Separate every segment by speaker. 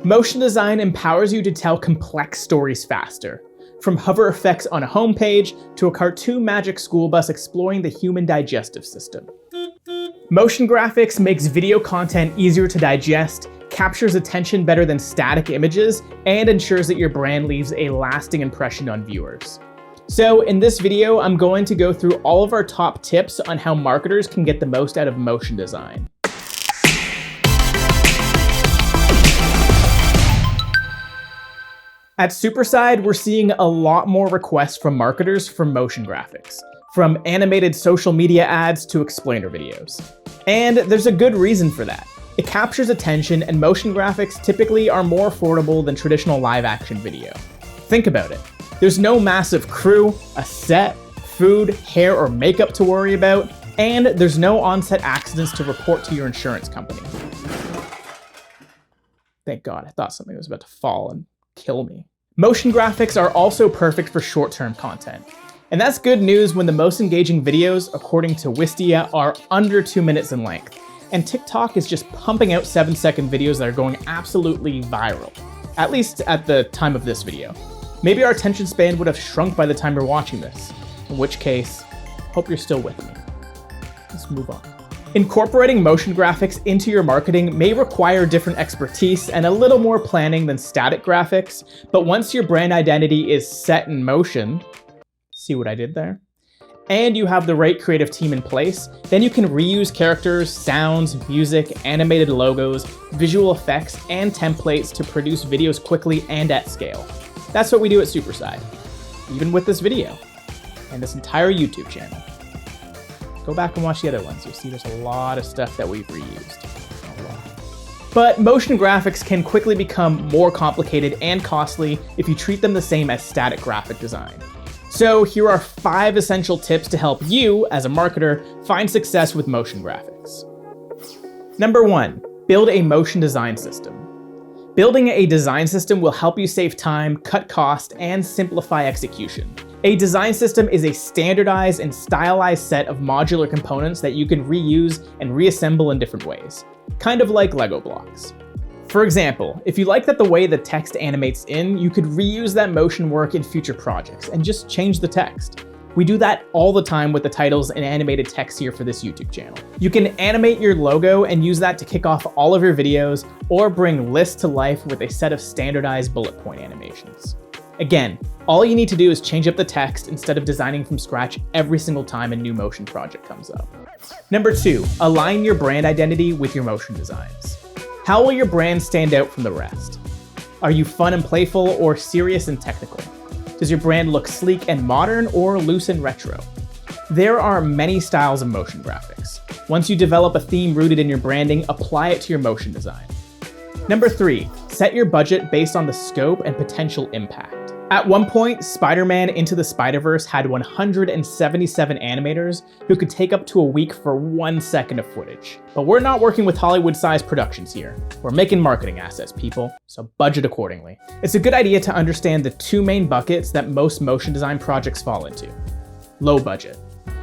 Speaker 1: Motion design empowers you to tell complex stories faster, from hover effects on a homepage to a cartoon magic school bus exploring the human digestive system. Motion graphics makes video content easier to digest, captures attention better than static images, and ensures that your brand leaves a lasting impression on viewers. So in this video, I'm going to go through all of our top tips on how marketers can get the most out of motion design. At Superside, we're seeing a lot more requests from marketers for motion graphics, from animated social media ads to explainer videos. And there's a good reason for that. It captures attention, and motion graphics typically are more affordable than traditional live-action video. Think about it. There's no massive crew, a set, food, hair, or makeup to worry about, and there's no on-set accidents to report to your insurance company. Thank God, I thought something was about to fall and kill me. Motion graphics are also perfect for short-term content. And that's good news when the most engaging videos, according to Wistia, are under 2 minutes in length. And TikTok is just pumping out 7-second videos that are going absolutely viral. At least at the time of this video. Maybe our attention span would have shrunk by the time you're watching this. In which case, hope you're still with me. Let's move on. Incorporating motion graphics into your marketing may require different expertise and a little more planning than static graphics, but once your brand identity is set in motion, see what I did there? And you have the right creative team in place, then you can reuse characters, sounds, music, animated logos, visual effects, and templates to produce videos quickly and at scale. That's what we do at Superside, even with this video and this entire YouTube channel. Go back and watch the other ones. You'll see there's a lot of stuff that we've reused. A lot. But motion graphics can quickly become more complicated and costly if you treat them the same as static graphic design. So here are 5 essential tips to help you, as a marketer, find success with motion graphics. Number 1, build a motion design system. Building a design system will help you save time, cut cost, and simplify execution. A design system is a standardized and stylized set of modular components that you can reuse and reassemble in different ways, kind of like Lego blocks. For example, if you like that the way the text animates in, you could reuse that motion work in future projects and just change the text. We do that all the time with the titles and animated text here for this YouTube channel. You can animate your logo and use that to kick off all of your videos, or bring lists to life with a set of standardized bullet point animations. Again, all you need to do is change up the text instead of designing from scratch every single time a new motion project comes up. Number 2, align your brand identity with your motion designs. How will your brand stand out from the rest? Are you fun and playful, or serious and technical? Does your brand look sleek and modern, or loose and retro? There are many styles of motion graphics. Once you develop a theme rooted in your branding, apply it to your motion design. Number 3, set your budget based on the scope and potential impact. At one point, Spider-Man Into the Spider-Verse had 177 animators who could take up to a week for 1 second of footage. But we're not working with Hollywood-sized productions here. We're making marketing assets, people, so budget accordingly. It's a good idea to understand the 2 main buckets that most motion design projects fall into. Low budget.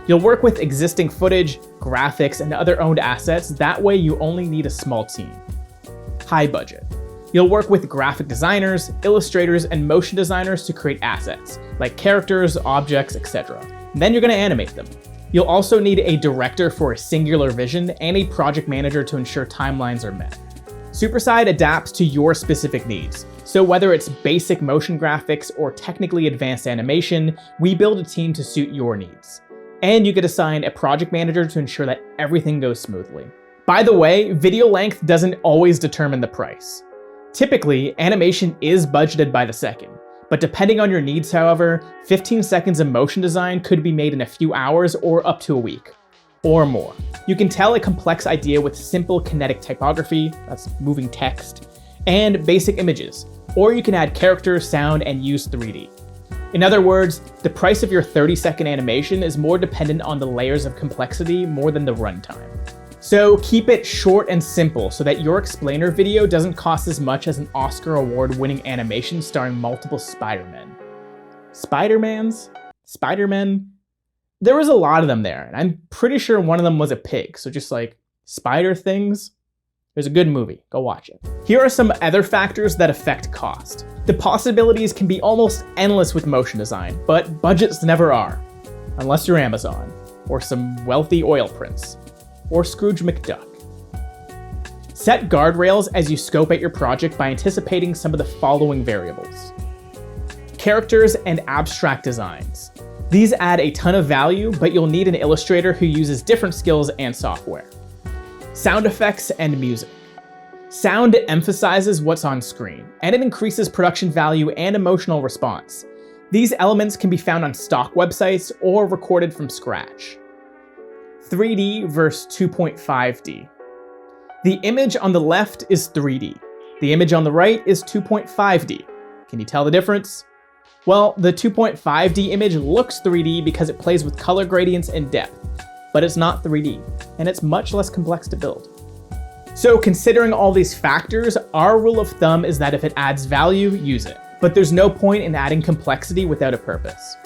Speaker 1: You'll work with existing footage, graphics, and other owned assets. That way you only need a small team. High budget. You'll work with graphic designers, illustrators, and motion designers to create assets, like characters, objects, etc. Then you're going to animate them. You'll also need a director for a singular vision and a project manager to ensure timelines are met. Superside adapts to your specific needs, so whether it's basic motion graphics or technically advanced animation, we build a team to suit your needs. And you get assigned a project manager to ensure that everything goes smoothly. By the way, video length doesn't always determine the price. Typically, animation is budgeted by the second, but depending on your needs, however, 15 seconds of motion design could be made in a few hours or up to a week, or more. You can tell a complex idea with simple kinetic typography, that's moving text, and basic images, or you can add characters, sound, and use 3D. In other words, the price of your 30-second animation is more dependent on the layers of complexity more than the runtime. So keep it short and simple so that your explainer video doesn't cost as much as an Oscar award-winning animation starring multiple Spider-Men. Spider-Men? There was a lot of them there, and I'm pretty sure one of them was a pig, so just like spider things. There's a good movie, go watch it. Here are some other factors that affect cost. The possibilities can be almost endless with motion design, but budgets never are. Unless you're Amazon, or some wealthy oil prince, or Scrooge McDuck. Set guardrails as you scope out your project by anticipating some of the following variables. Characters and abstract designs. These add a ton of value, but you'll need an illustrator who uses different skills and software. Sound effects and music. Sound emphasizes what's on screen, and it increases production value and emotional response. These elements can be found on stock websites or recorded from scratch. 3D versus 2.5D. The image on the left is 3D. The image on the right is 2.5D. Can you tell the difference? Well, the 2.5D image looks 3D because it plays with color gradients and depth, but it's not 3D, and it's much less complex to build. So considering all these factors, our rule of thumb is that if it adds value, use it. But there's no point in adding complexity without a purpose.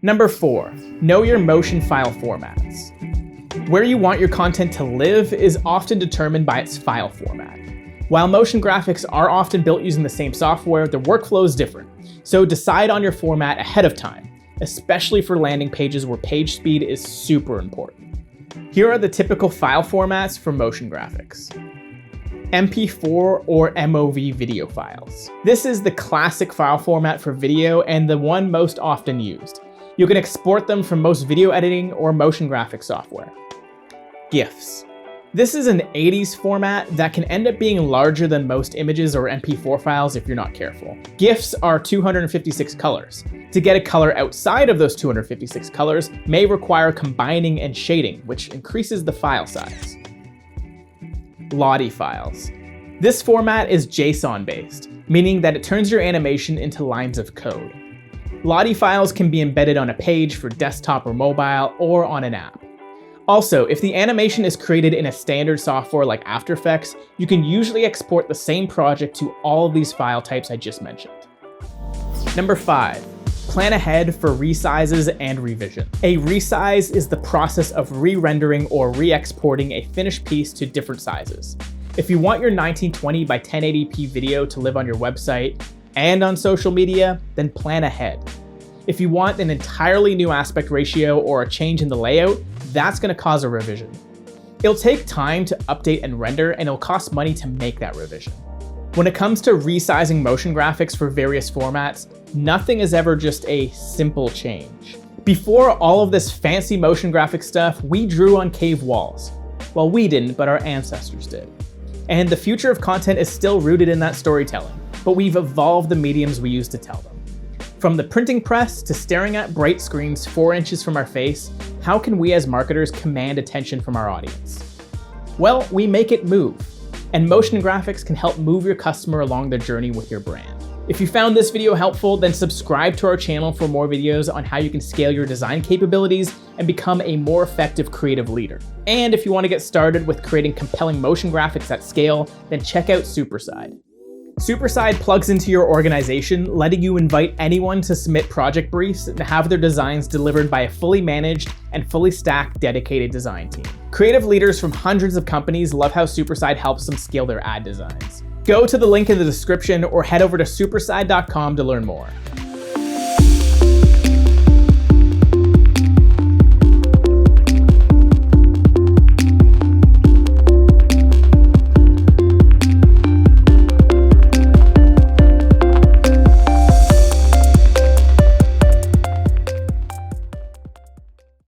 Speaker 1: Number 4, know your motion file formats. Where you want your content to live is often determined by its file format. While motion graphics are often built using the same software, the workflow is different. So decide on your format ahead of time, especially for landing pages where page speed is super important. Here are the typical file formats for motion graphics. MP4 or MOV video files. This is the classic file format for video and the one most often used. You can export them from most video editing or motion graphic software. GIFs. This is an 80s format that can end up being larger than most images or MP4 files if you're not careful. GIFs are 256 colors. To get a color outside of those 256 colors may require combining and shading, which increases the file size. Lottie files. This format is JSON based, meaning that it turns your animation into lines of code. Lottie files can be embedded on a page for desktop or mobile or on an app. Also, if the animation is created in a standard software like After Effects, you can usually export the same project to all of these file types I just mentioned. Number 5, plan ahead for resizes and revision. A resize is the process of re-rendering or re-exporting a finished piece to different sizes. If you want your 1920 by 1080p video to live on your website and on social media, then plan ahead. If you want an entirely new aspect ratio or a change in the layout, that's going to cause a revision. It'll take time to update and render, and it'll cost money to make that revision. When it comes to resizing motion graphics for various formats, nothing is ever just a simple change. Before all of this fancy motion graphic stuff, we drew on cave walls. Well, we didn't, but our ancestors did. And the future of content is still rooted in that storytelling, but we've evolved the mediums we use to tell them. From the printing press to staring at bright screens 4 inches from our face, how can we as marketers command attention from our audience? Well, we make it move, and motion graphics can help move your customer along their journey with your brand. If you found this video helpful, then subscribe to our channel for more videos on how you can scale your design capabilities and become a more effective creative leader. And if you want to get started with creating compelling motion graphics at scale, then check out Superside. Superside plugs into your organization, letting you invite anyone to submit project briefs and have their designs delivered by a fully managed and fully stacked dedicated design team. Creative leaders from hundreds of companies love how Superside helps them scale their ad designs. Go to the link in the description or head over to superside.com to learn more.